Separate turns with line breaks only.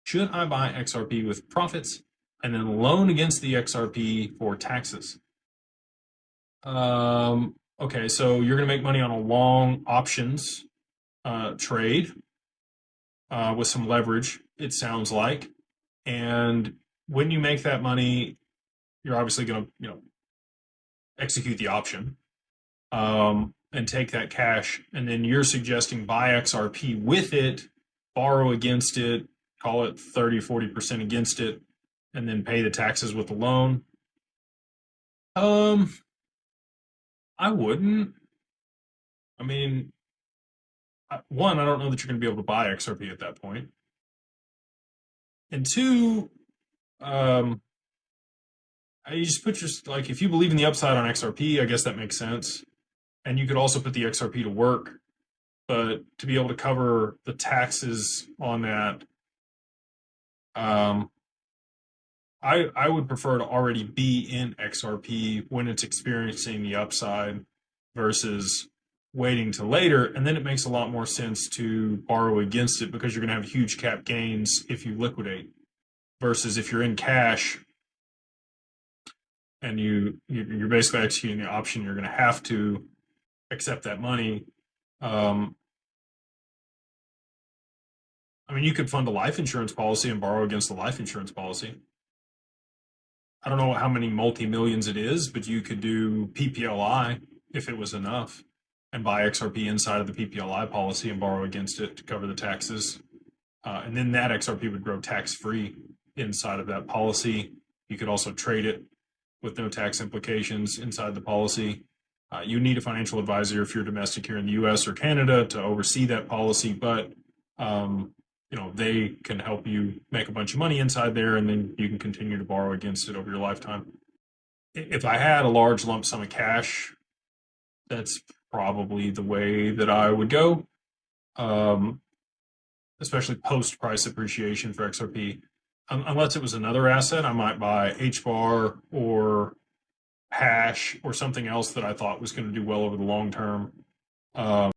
Should I buy XRP with profits and then loan against the XRP for taxes? Okay, so you're going to make money on a long options trade with some leverage, it sounds like. And when you make that money, you're obviously going to, execute the option and take that cash. And then you're suggesting buy XRP with it, borrow against it, call it 30, 40% against it, and then pay the taxes with the loan. I wouldn't. I mean, one, I don't know that you're going to be able to buy XRP at that point. And two, you just put your, like, if you believe in the upside on XRP, I guess that makes sense. And you could also put the XRP to work, but to be able to cover the taxes on that, I would prefer to already be in XRP when it's experiencing the upside versus waiting till later. And then it makes a lot more sense to borrow against it because you're going to have huge cap gains if you liquidate versus if you're in cash and you're basically executing the option, you're going to have to accept that money. I mean, you could fund a life insurance policy and borrow against the life insurance policy. I don't know how many multi-millions it is, but you could do PPLI if it was enough and buy XRP inside of the PPLI policy and borrow against it to cover the taxes. And then that XRP would grow tax-free inside of that policy. You could also trade it with no tax implications inside the policy. You need a financial advisor if you're domestic here in the US or Canada to oversee that policy, but they can help you make a bunch of money inside there, and then you can continue to borrow against it over your lifetime. If I had a large lump sum of cash, that's probably the way that I would go, especially post-price appreciation for XRP. Unless it was another asset, I might buy HBAR or Hash or something else that I thought was going to do well over the long term.